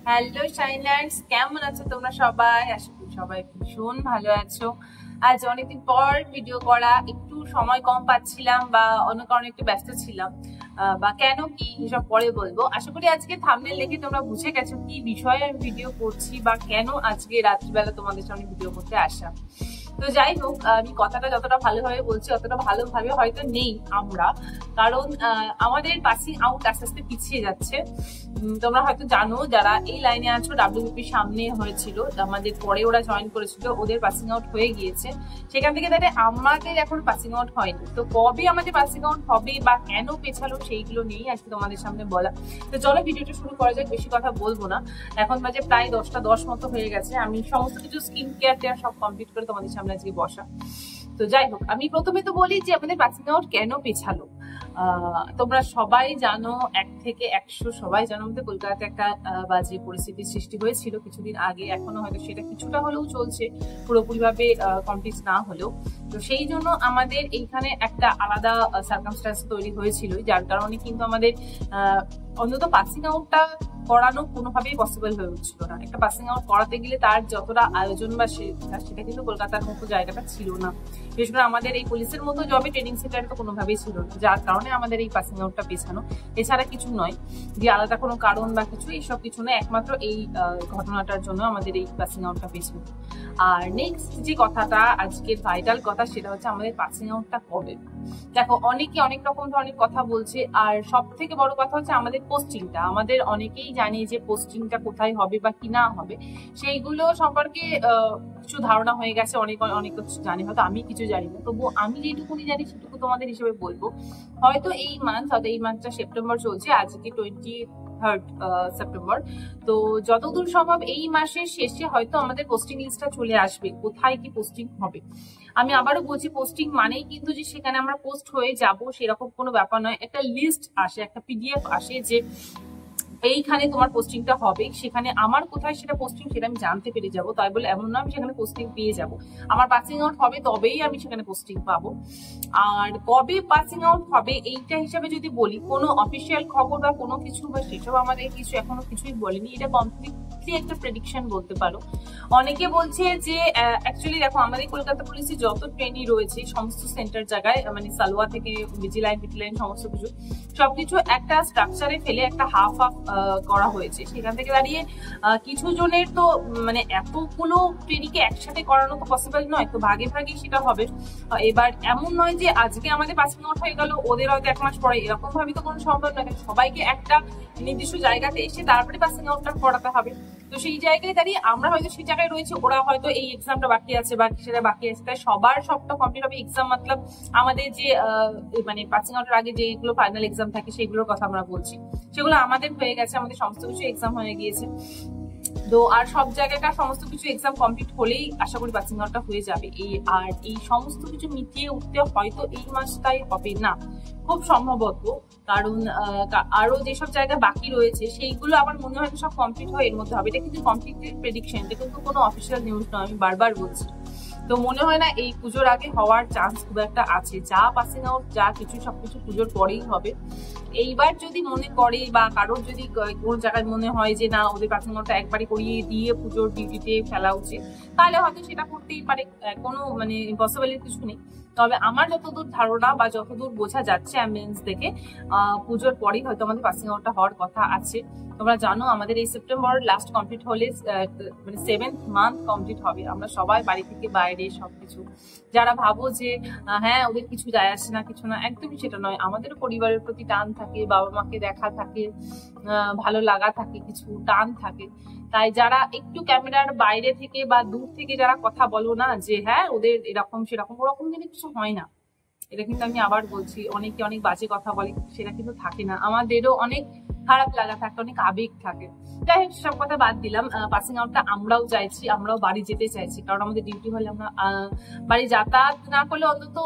Hello শাইনার্স, কেমন আছো তোমরা সবাই? আশা করি সবাই ভীষণ ভালো আছো। আজ অনেকদিন পর ভিডিও করা, একটু সময় কম পাচ্ছিলাম বা অন্য কারণে একটু ব্যস্ত ছিলাম, বা কেন কি এসব পরে বলবো। আশা করি আজকে থাম্বনেল দেখে তোমরা বুঝে গেছো কি বিষয়ে আমি ভিডিও করছি বা কেন আজকে রাত্রিবেলা তোমাদের সামনে ভিডিও করতে আসা। তো যাই হোক, আমি কথাটা যতটা ভালোভাবে বলছি অতটা ভালোভাবে হয়তো নেই আমরা, কারণ আমাদের পাসিং আউট আস্তে আস্তে পিছিয়ে যাচ্ছে। তোমরা হয়তো জানো, যারা এই লাইনে আছো, ডাব্লিউবিপি সামনে হয়েছিল, আমাদের পরে ওরা জয়েন করেছিল, ওদের পাসিং আউট হয়ে গিয়েছে। সেখান থেকে তাহলে আমাদের এখন পাসিং আউট হয়নি। তো কবে আমাদের পাসিং আউট হবে বা কেন পেছালো সেইগুলো নিয়েই আজকে তোমাদের সামনে বলা। তো চলো ভিডিওটা শুরু করা যাক, বেশি কথা বলবো না। এখন বাজে প্রায় 10টা 10 মতো হয়ে গেছে। আমি সমস্ত কিছু স্কিন কেয়ার টেয়ার সব কমপ্লিট করে তোমাদের সামনে আজকে বসা। তো যাই হোক, আমি প্রথমে তো বলি যে আমাদের পাসিং আউট কেন পেছালো। তোমরা সবাই জানো, 1 থেকে 100 সবাই জানো, আমাদের কলকাতাতে একটা বাজে পরিস্থিতির সৃষ্টি হয়েছিল কিছুদিন আগে। এখনো হয়তো সেটা কিছুটা হলেও চলছে, পুরোপুরি ভাবে কমপ্লিট না হলেও। তো সেই জন্য আমাদের এইখানে একটা আলাদা সার্কামস্ট্যান্স তৈরি হয়েছিল, যার কারণে কিন্তু আমাদের অন্তত পাসিং আউটটা করানো কোনোভাবেই পসিবল হয়ে উঠছিল না। একটা পাসিং আউট করাতে গেলে তার যতটা আয়োজন বা সেটা কিন্তু কলকাতার মতো জায়গাটা ছিল না। বিশেষ করে আমাদের এই পুলিশের মতো জবে ট্রেনিং সেন্টার তো কোনোভাবেই ছিল না, যার কারণে আমাদের এই পাসিং আউটটা পেছানো। এছাড়া কিছু নয়, যে আলাদা কোনো কারণ বা কিছু, এইসব কিছু নয়, একমাত্র এই ঘটনাটার জন্য আমাদের এই পাসিং আউটটা পেছানো। আর নেক্সট যে কথাটা, আজকের ভাইটাল কথা, সেটা হচ্ছে আমাদের পাসিং আউটটা কবে। দেখো, অনেকে অনেক রকম ধরনের কথা বলছে, আর সব থেকে বড় কথা হচ্ছে আমাদের পোস্টিংটা। আমাদের অনেকেই জানি যে পোস্টিংটা কোথায় হবে বা কি না হবে, সেইগুলো সম্পর্কে কিছু ধারণা হয়ে গেছে। অনেক কিছু জানি, হয়তো আমি কিছু জানি না, তবুও আমি যেটুকুনি জানি সেটুকু তোমাদের হিসেবে বলবো। হয়তো এই মান্থটা সেপ্টেম্বর চলছে, আজকে 23rd সেপ্টেম্বর। তো যতদূর সম্ভব এই মাসের শেষে হয়তো আমাদের পোস্টিং লিস্টটা চলে আসবে, কোথায় কি পোস্টিং হবে। আমি আবারও বলছি, পোস্টিং মানেই কিন্তু যে সেখানে আমরা পোস্ট হয়ে যাব সেরকম কোনো ব্যাপার নয়। একটা লিস্ট আসে, একটা পিডিএফ আসে যে এইখানে তোমার পোস্টিংটা হবে। সেখানে আমার কোথায় সেটা পোস্টিং সেটা আমি জানতে পেরে যাবো। তাই বলে এমন না আমি সেখানে পোস্টিং পেয়ে যাব। আমার পাসিং আউট হবে তবেই আমি সেখানে পোস্টিং পাবো। আর কবে পাসিং আউট হবে এইটা হিসাবে যদি বলি, কোনো অফিসিয়াল খবর বা কোনো কিছু বা সেসব আমাদের কিছু এখনো কিছুই বলেনি। এটা কমপ্লিটলি একটা প্রেডিকশন বলতে পারো। অনেকে বলছে যে অ্যাকচুয়ালি দেখো, আমাদের কলকাতা পুলিশে যত ট্রেনি রয়েছে সমস্ত সেন্টার জায়গায়, মানে সালোয়া থেকে বিজিলাইন সমস্ত কিছু সবকিছু একটা স্ট্রাকচারে ফেলে একটা হাফ করা হয়েছে। সেখান থেকে দাঁড়িয়ে কিছু জনের তো মানে এতগুলো ট্রেনিংকে একসাথে করানো তো পসিবল নয়, তো ভাগে ভাগে সেটা হবে। এবার এমন নয় যে আজকে আমাদের পাসিং আউট হয়ে গেল, ওদের হয়তো 1 মাস পরে, এরকম ভাবে তো কোনো সম্ভব নয়। সবাইকে একটা নির্দিষ্ট জায়গাতে এসে তারপরে পাসিং আউটটা করাতে হবে। তো সেই জায়গায় দাঁড়িয়ে আমরা হয়তো সেই জায়গায় রয়েছে, ওরা হয়তো এই এক্সামটা বাকি আছে বা সেটা বাকি আছে, তাই সবার সবটা কমপ্লিট হবে। এক্সাম মতলব আমাদের যে মানে পাসিং আউটের আগে যেগুলো ফাইনাল এক্সাম থাকে সেগুলোর কথা আমরা বলছি, সেগুলো আমাদের হয়ে গেছে, আমাদের সমস্ত কিছু এক্সাম হয়ে গিয়েছে। তো আর সব জায়গাকার সমস্ত কিছু এক্সাম কমপ্লিট হলেই আশা করি পাসিং আউটটা হয়ে যাবে। আর এই সমস্ত কিছু মিটিয়ে উঠতে হয়তো এই মাসটাই হবে না, খুব সম্ভবত। কারণ আরো যেসব জায়গা বাকি রয়েছে সেইগুলো আমার মনে হয় সব কমপ্লিট হয় এর মধ্যে হবে। এটা কিন্তু কমপ্লিট প্রেডিকশন, এটা কিন্তু কোনো অফিসিয়াল নিউজ নয়, আমি বারবার বলছি। তো মনে হয় না এই পুজোর আগে হওয়ার চান্স খুব একটা আছে। যা পাসিং আউট যা কিছু সবকিছু পুজোর পরেই হবে। এইবার যদি মনে করে বা কারোর যদি কোনো জায়গায় মনে হয় যে না, ওদের পাসিং আউটটা একবারই করিয়ে দিয়ে পুজোর ডিউটিতে ফেলা উচিত, তাহলে হয়তো সেটা করতেই পারে, কোনো মানে ইম্পসিবলের কিছু নেই। তবে আমার যতদূর ধারণা বা যতদূর বোঝা যাচ্ছে অ্যাম্বিয়েন্স দেখে, পুজোর পরেই হয়তো আমাদের পাসিং আউটটা হওয়ার কথা আছে। তোমরা জানো, আমাদের এই সেপ্টেম্বর লাস্ট কমপ্লিট হলে মানে 7th মান্থ কমপ্লিট হবে। আমরা সবাই বাড়ি থেকে বাইরে সবকিছু, যারা ভাবো যে হ্যাঁ ওদের কিছু যায় আসে না, কিছু না, একদমই সেটা নয়। আমাদেরও পরিবারের প্রতি টান থাকে, বাবা মাকে দেখা থাকে, ভালো লাগা থাকে, কিছু টান থাকে। তাই যারা একটু ক্যামেরার বাইরে থেকে বা দূর থেকে যারা কথা বলো না যে হ্যাঁ ওদের এরকম সেরকম, ওরকম কিন্তু কিছু হয় না। এটা কিন্তু আমি আবার বলছি, অনেকে অনেক বাজে কথা বলে, সেটা কিন্তু থাকে না। আমাদেরও অনেক খারাপ লাগা থাকে, অনেক আবেগ থাকে। যাই হোক, সব কথা বাদ দিলাম। পাসিং আউটটা আমরাও চাইছি, আমরাও বাড়ি যেতে চাইছি, কারণ আমাদের ডিউটি হলে আমরা বাড়ি যাতায়াত না করলে অন্তত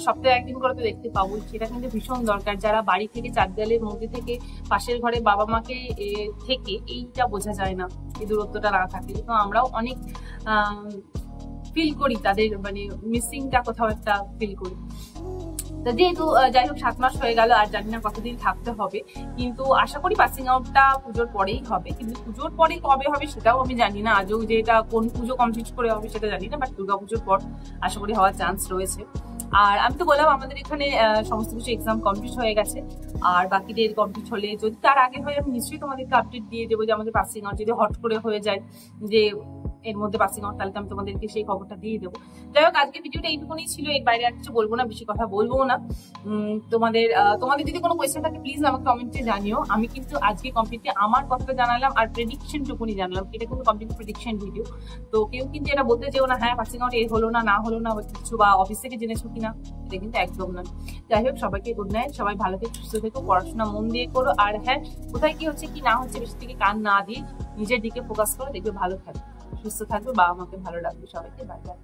সপ্তাহে 1 দিন করে তো দেখতে পাবো। সেটা কিন্তু ভীষণ দরকার। যারা বাড়ি থেকে 4 দেয়ালের মধ্যে থেকে পাশের ঘরে বাবা মাকে থেকে এইটা বোঝা যায় না, এই দূরত্বটা না থাকলে। তো আমরাও অনেক ফিল করি তাদের, মানে মিসিংটা কোথাও একটা ফিল করি। তো যেহেতু যাই হোক 7 মাস হয়ে গেল, আর জানি না কতদিন থাকতে হবে, কিন্তু আশা করি পাসিং আউটটা পুজোর পরেই হবে। কিন্তু পুজোর পরে কবে হবে সেটাও আমি জানি না, আজও যে এটা কোন পুজো কমপ্লিট করে হবে সেটা জানি না, বাট দুর্গাপুজোর পর আশা করি হওয়ার চান্স রয়েছে। আর আমি তো বললাম আমাদের এখানে সমস্ত কিছু এক্সাম কমপ্লিট হয়ে গেছে, আর বাকি ডেট কমপ্লিট হলে যদি তার আগে হয় আমি নিশ্চয়ই তোমাদেরকে আপডেট দিয়ে দেবো যে আমাদের পাসিং আউট যদি হট করে হয়ে যায় যে এর মধ্যে পাসিং আউট, তাহলে আমি তোমাদেরকে সেই খবরটা দিয়ে দেবো। যাই হোক, আজকে ভিডিওটা এইটুকুনি ছিল, এর বাইরে আর কিছু বলবো না, বেশি কথা বলবো না। তোমাদের যদি কোনো কোয়েশ্চেন থাকে প্লিজ আমাকে কমেন্টে জানিও। আমি কিন্তু আজকে কমপ্লিটলি আমার কথাটা জানালাম আর প্রেডিকশন টুকুনি জানালাম, এটা কিন্তু কমপ্লিট প্রেডিকশন ভিডিও। তো কেউ কিন্তু এটা বলতে যেও না হ্যাঁ পাসিং আউট এ হলো না না হলো না কিছু, বা অফিস থেকে জেনেছো কিনা, এটা কিন্তু একদম না। যাই হোক, সবাইকে গুড নাইট, সবাই ভালো থেকে সুস্থ থেকো, পড়াশোনা মন দিয়ে করো, আর হ্যাঁ কোথায় কি হচ্ছে কি না হচ্ছে বেশি থেকে কান না দিয়ে নিজের দিকে ফোকাস করো, দেখবে ভালো থাকবে, সুস্থ থাকবে, বাবা মাকে ভালো রাখবে। সবাইকে বাই বাই।